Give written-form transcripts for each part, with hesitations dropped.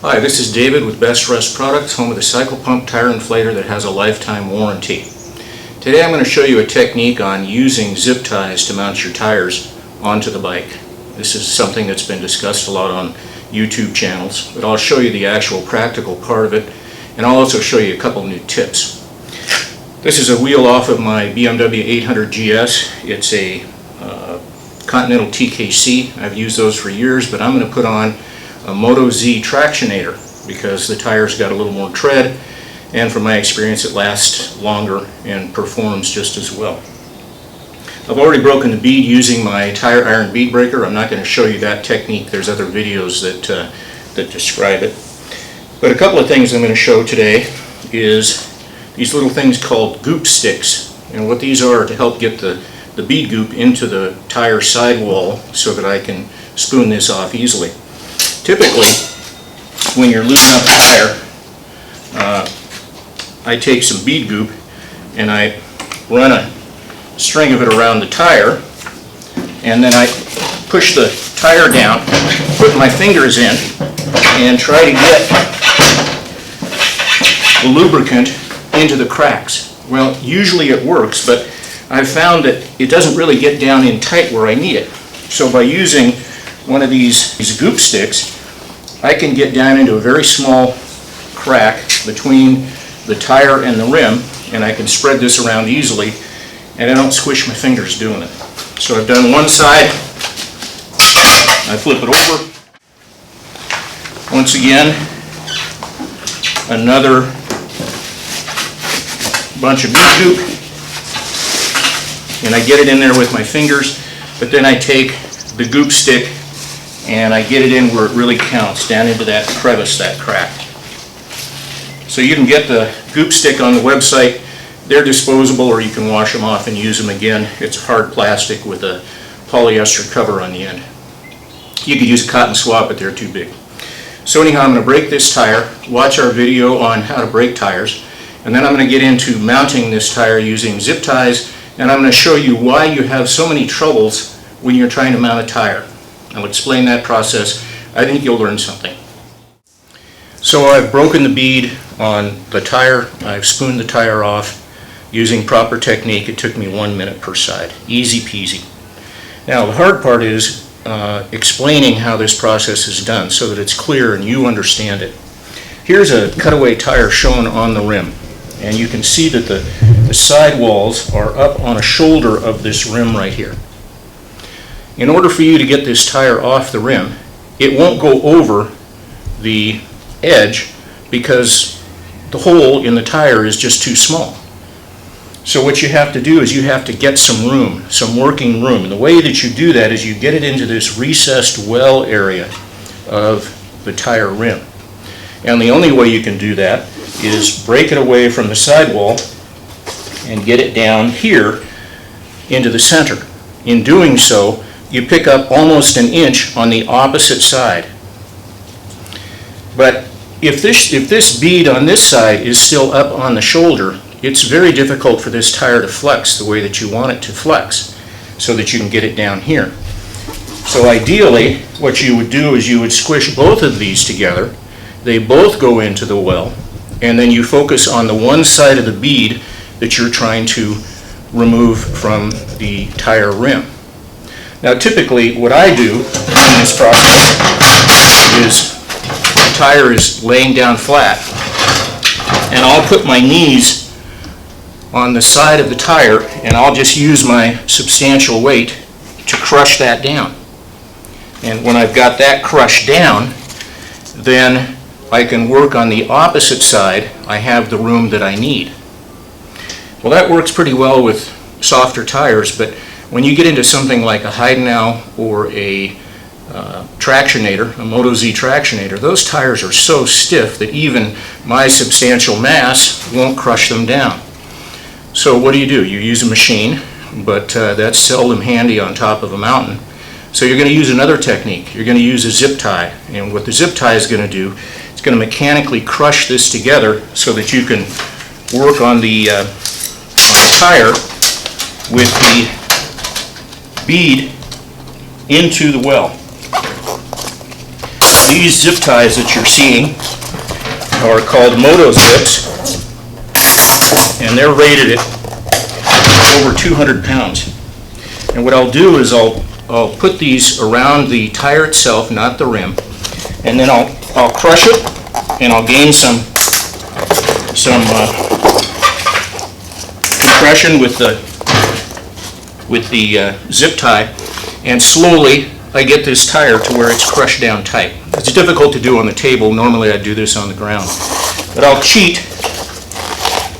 Hi, this is David with BestRest Products, home of the cycle pump tire inflator that has a lifetime warranty. Today I'm going to show you a technique on using zip ties to mount your tires onto the bike. This is something that's been discussed a lot on YouTube channels, but I'll show you the actual practical part of it, and I'll also show you a couple new tips. This is a wheel off of my BMW 800 GS. It's a Continental TKC. I've used those for years, but I'm going to put on a MotoZipp tractionator because the tire's got a little more tread, and from my experience it lasts longer and performs just as well. I've already broken the bead using my tire iron bead breaker. I'm not going to show you that technique. There's other videos that describe it. But a couple of things I'm going to show today is these little things called goop sticks, and what these are to help get the bead goop into the tire sidewall so that I can spoon this off easily. Typically, when you're lubing up a tire, I take some bead goop and I run a string of it around the tire, and then I push the tire down, put my fingers in, and try to get the lubricant into the cracks. Well, usually it works, but I've found that it doesn't really get down in tight where I need it. So by using one of these goop sticks, I can get down into a very small crack between the tire and the rim, and I can spread this around easily, and I don't squish my fingers doing it. So I've done one side, I flip it over. Once again, another bunch of bead goop, and I get it in there with my fingers, but then I take the goop stick and I get it in where it really counts, down into that crevice, that crack. So you can get the goop stick on the website. They're disposable, or you can wash them off and use them again. It's hard plastic with a polyester cover on the end. You could use a cotton swab, but they're too big. So anyhow, I'm going to break this tire, watch our video on how to break tires, and then I'm going to get into mounting this tire using zip ties, and I'm going to show you why you have so many troubles when you're trying to mount a tire. I'll explain that process. I think you'll learn something. So I've broken the bead on the tire. I've spooned the tire off using proper technique. It took me 1 minute per side. Easy peasy. Now the hard part is explaining how this process is done so that it's clear and you understand it. Here's a cutaway tire shown on the rim, and you can see that the side walls are up on a shoulder of this rim right here. In order for you to get this tire off the rim, it won't go over the edge because the hole in the tire is just too small. So what you have to do is you have to get some room, some working room. And the way that you do that is you get it into this recessed well area of the tire rim. And the only way you can do that is break it away from the sidewall and get it down here into the center. In doing so, you pick up almost an inch on the opposite side. But if this bead on this side is still up on the shoulder, it's very difficult for this tire to flex the way that you want it to flex so that you can get it down here. So ideally, what you would do is you would squish both of these together. They both go into the well, and then you focus on the one side of the bead that you're trying to remove from the tire rim. Now typically what I do in this process is the tire is laying down flat, and I'll put my knees on the side of the tire and I'll just use my substantial weight to crush that down. And when I've got that crushed down, then I can work on the opposite side. I have the room that I need. Well, that works pretty well with softer tires, but when you get into something like a Heidenau or a tractionator, a MotoZipp tractionator, those tires are so stiff that even my substantial mass won't crush them down. So what do? You use a machine, but that's seldom handy on top of a mountain. So you're going to use another technique. You're going to use a zip tie, and what the zip tie is going to do, it's going to mechanically crush this together so that you can work on the tire with the bead into the well. These zip ties that you're seeing are called MotoZips, and they're rated at over 200 pounds. And what I'll do is I'll put these around the tire itself, not the rim, and then I'll crush it, and I'll gain some compression with the zip tie, and slowly I get this tire to where it's crushed down tight. It's difficult to do on the table. Normally I'd do this on the ground. But I'll cheat.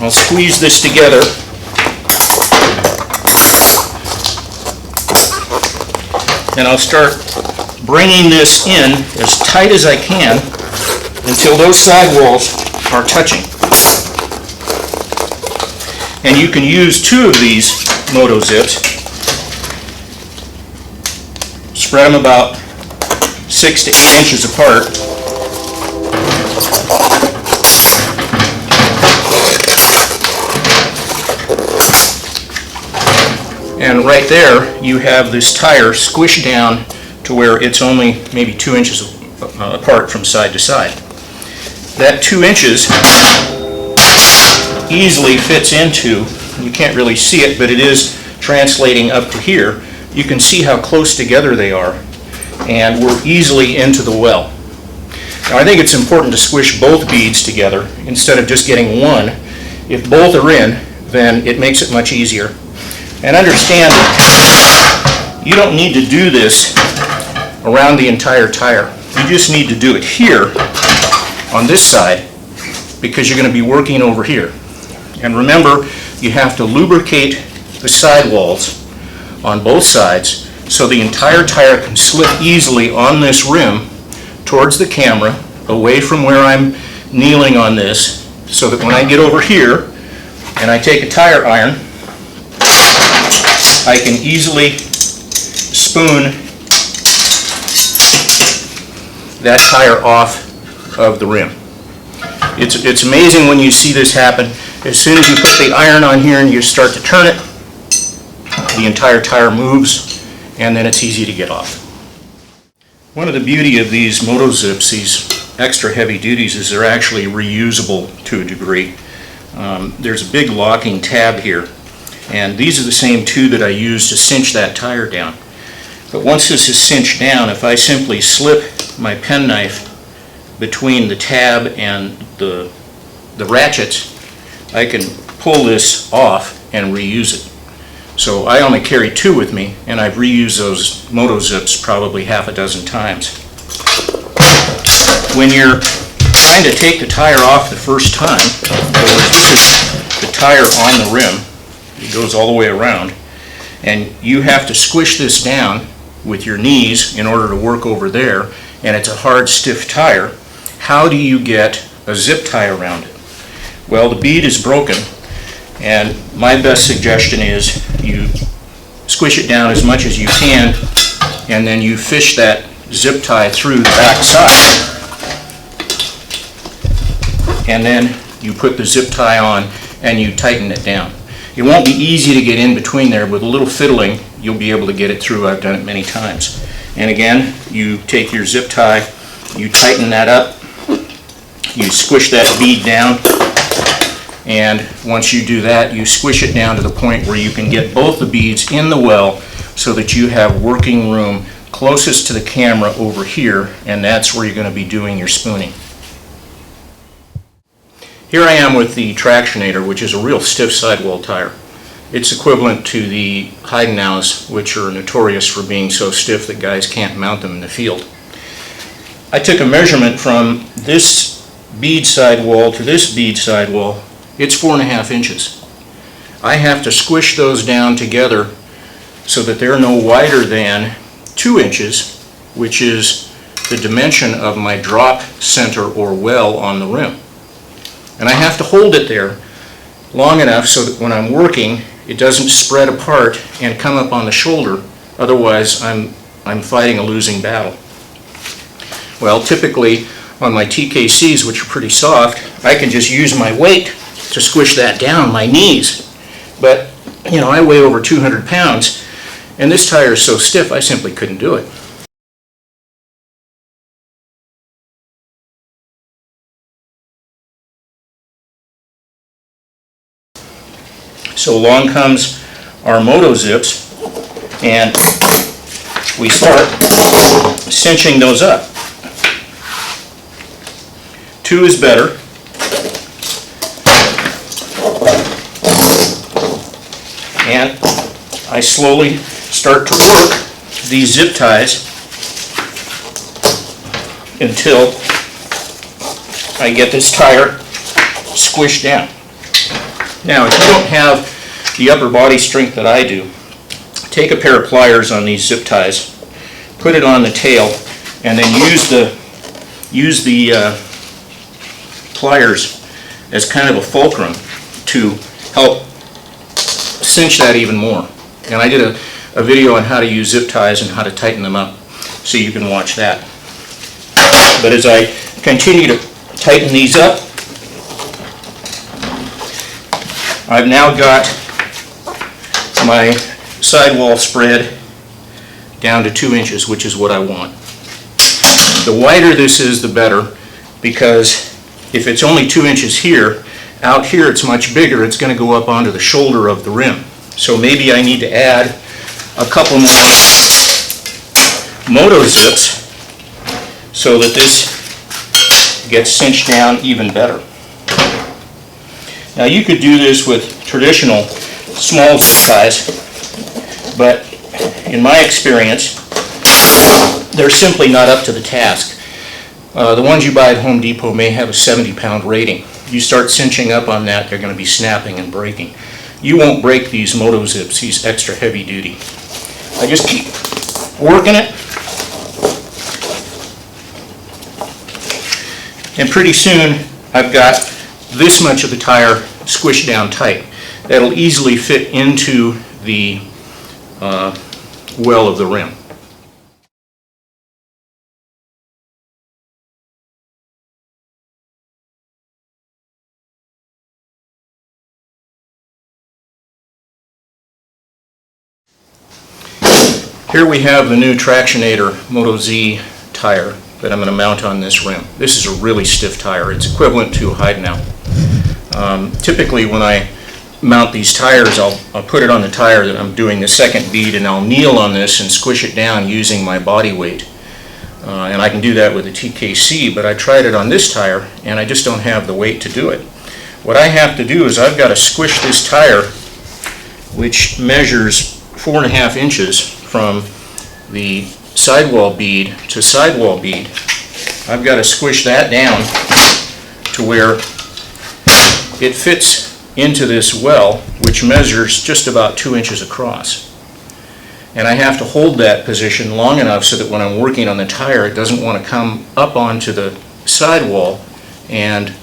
I'll squeeze this together. And I'll start bringing this in as tight as I can until those sidewalls are touching. And you can use 2 of these MotoZips. Spread them about 6 to 8 inches apart. And right there you have this tire squished down to where it's only maybe 2 inches apart from side to side. That 2 inches easily fits into, you can't really see it, but it is translating up to here. You can see how close together they are, and we're easily into the well. Now I think it's important to squish both beads together instead of just getting one. If both are in, then it makes it much easier. And understand that you don't need to do this around the entire tire. You just need to do it here on this side because you're going to be working over here. And remember, you have to lubricate the sidewalls on both sides so the entire tire can slip easily on this rim towards the camera, away from where I'm kneeling on this, so that when I get over here and I take a tire iron, I can easily spoon that tire off of the rim. It's amazing when you see this happen. As soon as you put the iron on here and you start to turn it, the entire tire moves, and then it's easy to get off. One of the beauty of these MotoZips, these extra heavy duties, is they're actually reusable to a degree. There's a big locking tab here, and these are the same 2 that I use to cinch that tire down. But once this is cinched down, if I simply slip my penknife between the tab and the ratchets, I can pull this off and reuse it. So I only carry 2 with me, and I've reused those MotoZips probably half a dozen times. When you're trying to take the tire off the first time, this is the tire on the rim. It goes all the way around, and you have to squish this down with your knees in order to work over there, and it's a hard, stiff tire. How do you get a zip tie around it? Well, the bead is broken, and my best suggestion is you squish it down as much as you can, and then you fish that zip tie through the back side, and then you put the zip tie on and you tighten it down. It won't be easy to get in between there. With a little fiddling, you'll be able to get it through. I've done it many times. And again, you take your zip tie, you tighten that up, you squish that bead down, and once you do that, you squish it down to the point where you can get both the beads in the well so that you have working room closest to the camera over here, and that's where you're going to be doing your spooning. Here I am with the Tractionator, which is a real stiff sidewall tire. It's equivalent to the Heidenau's, which are notorious for being so stiff that guys can't mount them in the field. I took a measurement from this bead sidewall to this bead sidewall. It's 4.5 inches. I have to squish those down together so that they're no wider than 2 inches, which is the dimension of my drop center or well on the rim. And I have to hold it there long enough so that when I'm working, it doesn't spread apart and come up on the shoulder. Otherwise, I'm fighting a losing battle. Well, typically on my TKCs, which are pretty soft, I can just use my weight to squish that down, my knees. But, you know, I weigh over 200 pounds, and this tire is so stiff I simply couldn't do it. So along comes our MotoZips, and we start cinching those up. 2 is better. And I slowly start to work these zip ties until I get this tire squished down. Now, if you don't have the upper body strength that I do, take a pair of pliers on these zip ties, put it on the tail, and then use the pliers as kind of a fulcrum to help cinch that even more. And I did a video on how to use zip ties and how to tighten them up, so you can watch that. But as I continue to tighten these up, I've now got my sidewall spread down to 2 inches, which is what I want. The wider this is, the better, because if it's only 2 inches here, out here it's much bigger. It's going to go up onto the shoulder of the rim. So maybe I need to add a couple more MotoZips so that this gets cinched down even better. Now, you could do this with traditional small zip ties, but in my experience, they're simply not up to the task. The ones you buy at Home Depot may have a 70-pound rating. You start cinching up on that, they're going to be snapping and breaking. You won't break these MotoZips, these extra heavy duty. I just keep working it, and pretty soon I've got this much of the tire squished down tight. That'll easily fit into the well of the rim. Here we have the new Tractionator MotoZ tire that I'm going to mount on this rim. This is a really stiff tire. It's equivalent to a hide mount. Typically when I mount these tires, I'll put it on the tire that I'm doing the second bead, and I'll kneel on this and squish it down using my body weight. And I can do that with a TKC, but I tried it on this tire and I just don't have the weight to do it. What I have to do is I've got to squish this tire, which measures 4.5 inches from the sidewall bead to sidewall bead. I've got to squish that down to where it fits into this well, which measures just about 2 inches across. And I have to hold that position long enough so that when I'm working on the tire, it doesn't want to come up onto the sidewall and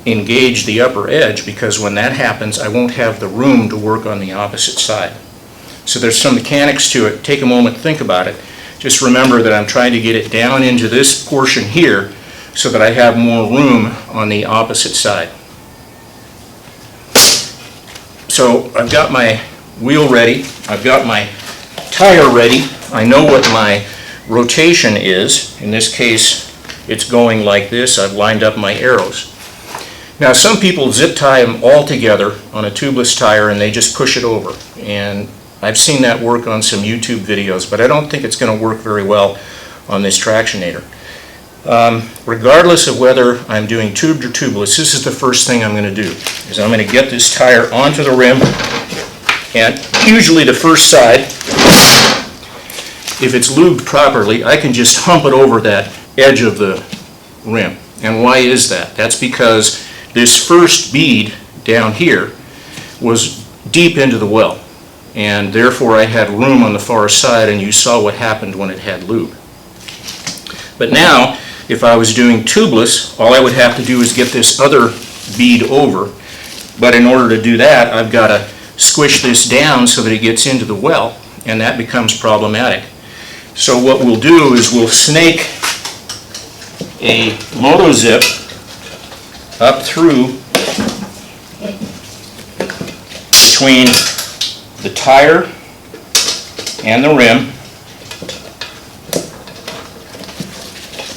engage the upper edge, because when that happens, I won't have the room to work on the opposite side. So there's some mechanics to it. Take a moment to think about it. Just remember that I'm trying to get it down into this portion here so that I have more room on the opposite side. So I've got my wheel ready. I've got my tire ready. I know what my rotation is. In this case, it's going like this. I've lined up my arrows. Now, some people zip tie them all together on a tubeless tire and they just push it over. And I've seen that work on some YouTube videos, but I don't think it's going to work very well on this Tractionator. Regardless of whether I'm doing tubed or tubeless, this is the first thing I'm going to do, is I'm going to get this tire onto the rim, and usually the first side, if it's lubed properly, I can just hump it over that edge of the rim. And why is that? That's because this first bead down here was deep into the well, and therefore I had room on the far side, and you saw what happened when it had lube. But now, if I was doing tubeless, all I would have to do is get this other bead over, but in order to do that, I've got to squish this down so that it gets into the well, and that becomes problematic. So what we'll do is we'll snake a MotoZip up through between the tire and the rim,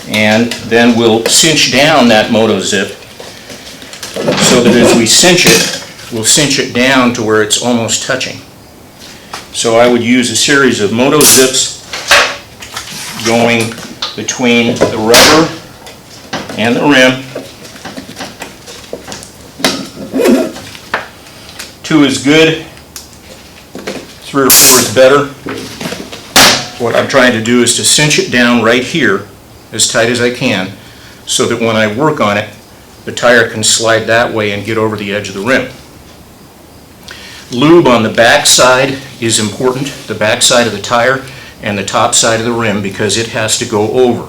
and then we'll cinch down that MotoZip so that as we cinch it, will cinch it down to where it's almost touching. So I would use a series of MotoZips going between the rubber and the rim. 2 is good, 3 or 4 is better. What I'm trying to do is to cinch it down right here as tight as I can, so that when I work on it, the tire can slide that way and get over the edge of the rim. Lube on the back side is important, the back side of the tire and the top side of the rim, because it has to go over.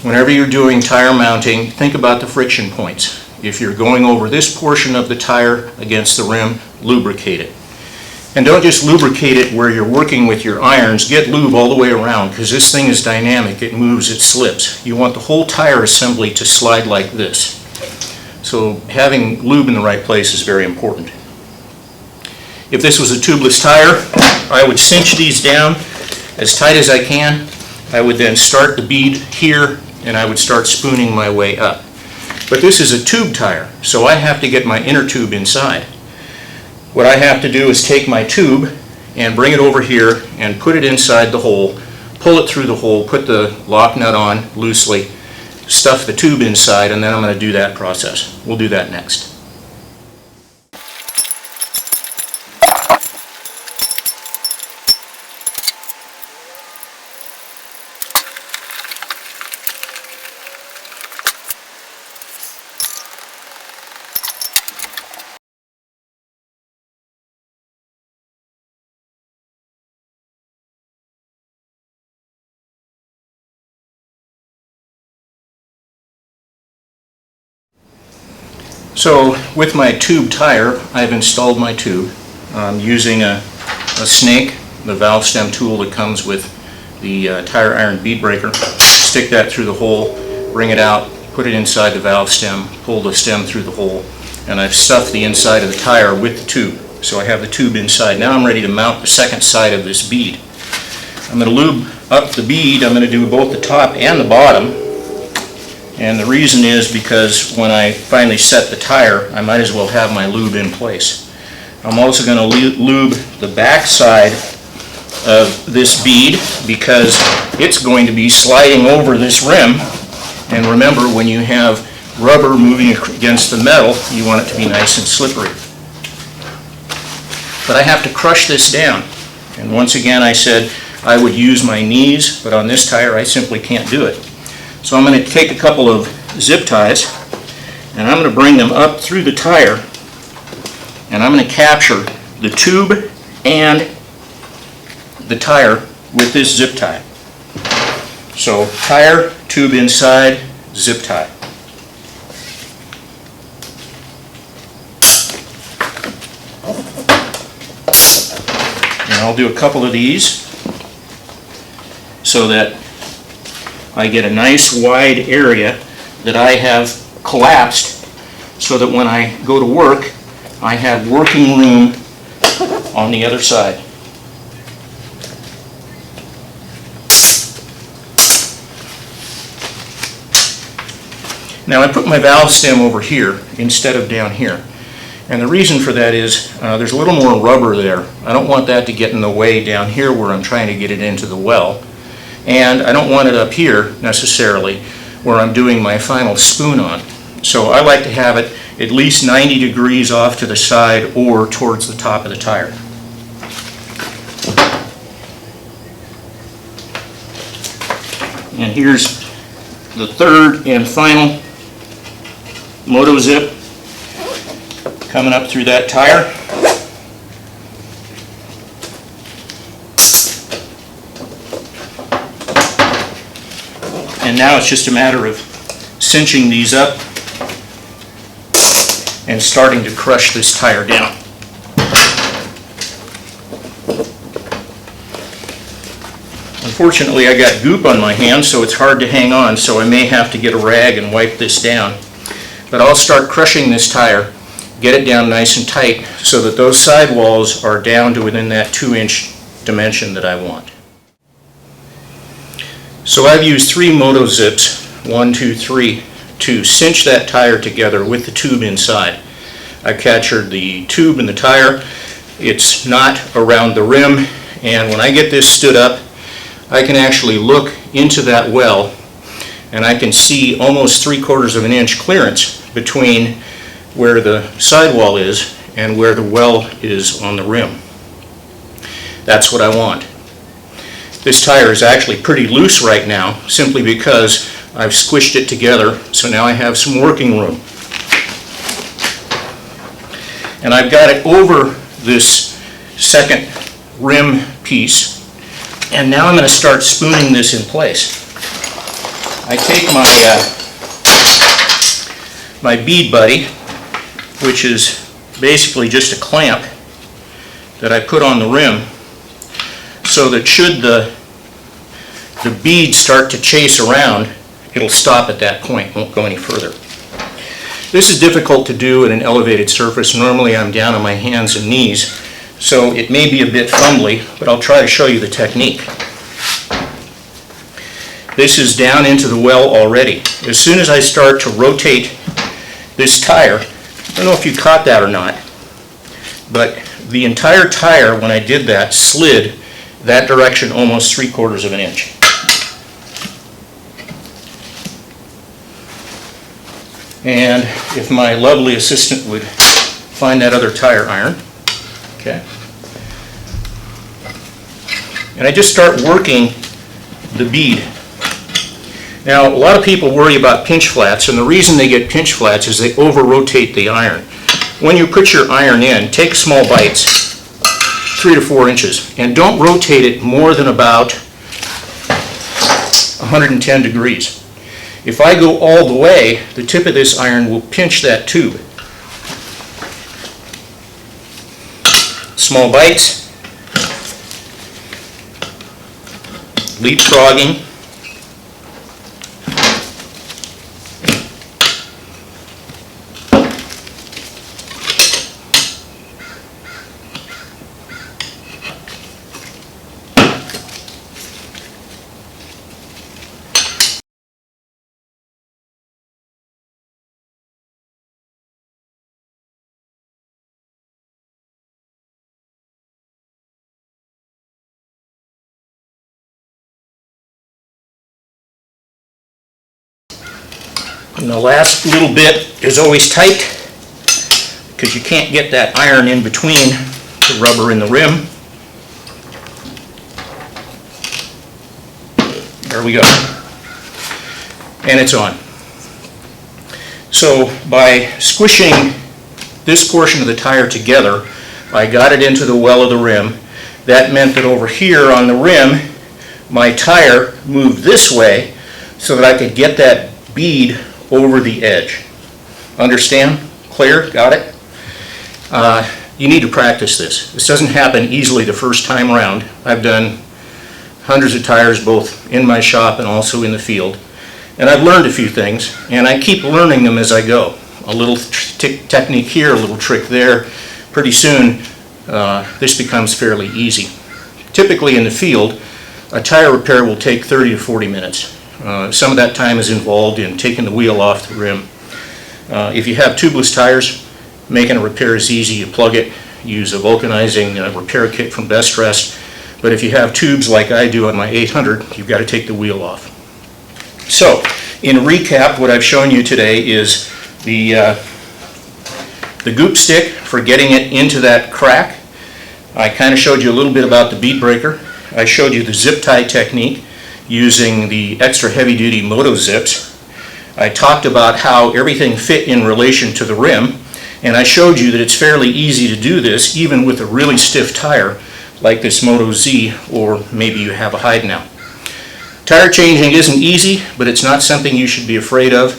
Whenever you're doing tire mounting, think about the friction points. If you're going over this portion of the tire against the rim, lubricate it. And don't just lubricate it where you're working with your irons, get lube all the way around, because this thing is dynamic, it moves, it slips. You want the whole tire assembly to slide like this. So having lube in the right place is very important. If this was a tubeless tire, I would cinch these down as tight as I can. I would then start the bead here, and I would start spooning my way up. But this is a tube tire, so I have to get my inner tube inside. What I have to do is take my tube and bring it over here and put it inside the hole, pull it through the hole, put the lock nut on loosely, stuff the tube inside, and then I'm going to do that process. We'll do that next. So with my tube tire, I've installed my tube. I'm using a snake, the valve stem tool that comes with the tire iron bead breaker. Stick that through the hole, bring it out, put it inside the valve stem, pull the stem through the hole, and I've stuffed the inside of the tire with the tube. So I have the tube inside. Now I'm ready to mount the second side of this bead. I'm going to lube up the bead. I'm going to do both the top and the bottom. And the reason is because when I finally set the tire, I might as well have my lube in place. I'm also going to lube the back side of this bead because it's going to be sliding over this rim. And remember, when you have rubber moving against the metal, you want it to be nice and slippery. But I have to crush this down. And once again, I said I would use my knees, but on this tire I simply can't do it. So I'm going to take a couple of zip ties and I'm going to bring them up through the tire, and I'm going to capture the tube and the tire with this zip tie. So tire, tube inside, zip tie. And I'll do a couple of these so that I get a nice wide area that I have collapsed, so that when I go to work, I have working room on the other side. Now I put my valve stem over here instead of down here. And the reason for that is there's a little more rubber there. I don't want that to get in the way down here where I'm trying to get it into the well. And I don't want it up here necessarily where I'm doing my final spoon on. So I like to have it at least 90 degrees off to the side or towards the top of the tire. And here's the third and final MotoZipp coming up through that tire. And now it's just a matter of cinching these up and starting to crush this tire down. Unfortunately, I got goop on my hands, so it's hard to hang on, so I may have to get a rag and wipe this down. But I'll start crushing this tire, get it down nice and tight so that those sidewalls are down to within that 2-inch dimension that I want. So I've used 3 MotoZips, 1, 2, 3, to cinch that tire together with the tube inside. I've captured the tube and the tire. It's not around the rim, and when I get this stood up, I can actually look into that well and I can see almost 3/4 of an inch clearance between where the sidewall is and where the well is on the rim. That's what I want. This tire is actually pretty loose right now simply because I've squished it together, so now I have some working room. And I've got it over this second rim piece, and now I'm going to start spooning this in place. I take my bead buddy, which is basically just a clamp that I put on the rim so that should the bead start to chase around, it'll stop at that point, won't go any further. This is difficult to do at an elevated surface. Normally I'm down on my hands and knees, so it may be a bit fumbly, but I'll try to show you the technique. This is down into the well already. As soon as I start to rotate this tire, I don't know if you caught that or not, but the entire tire, when I did that, slid that direction almost 3/4 of an inch. And if my lovely assistant would find that other tire iron, okay. And I just start working the bead. Now, a lot of people worry about pinch flats, and the reason they get pinch flats is they over-rotate the iron. When you put your iron in, take small bites, 3 to 4 inches, and don't rotate it more than about 110 degrees. If I go all the way, the tip of this iron will pinch that tube. Small bites, leapfrogging. And the last little bit is always tight because you can't get that iron in between the rubber and the rim. There we go. And it's on. So by squishing this portion of the tire together, I got it into the well of the rim. That meant that over here on the rim, my tire moved this way so that I could get that bead over the edge. Understand? Clear? Got it? You need to practice this. This doesn't happen easily the first time around. I've done hundreds of tires both in my shop and also in the field. And I've learned a few things, and I keep learning them as I go. A little technique here, a little trick there. Pretty soon, this becomes fairly easy. Typically in the field, a tire repair will take 30 to 40 minutes. Some of that time is involved in taking the wheel off the rim. If you have tubeless tires, making a repair is easy. You plug it, use a vulcanizing repair kit from BestRest. But if you have tubes like I do on my 800, you've got to take the wheel off. So, in recap, what I've shown you today is the goop stick for getting it into that crack. I kind of showed you a little bit about the bead breaker. I showed you the zip tie technique using the extra heavy-duty MotoZips. I talked about how everything fit in relation to the rim, and I showed you that it's fairly easy to do this even with a really stiff tire like this MotoZ, or maybe you have a hide now. Tire changing isn't easy, but it's not something you should be afraid of.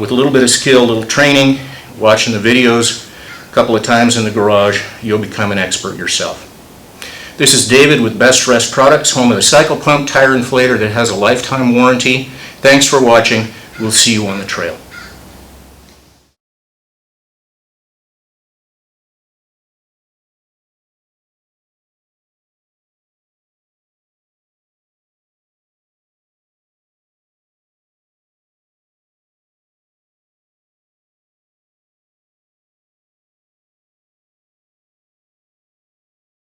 With a little bit of skill, a little training, watching the videos a couple of times in the garage, you'll become an expert yourself. This is David with BestRest Products, home of the cycle pump tire inflator that has a lifetime warranty. Thanks for watching. We'll see you on the trail.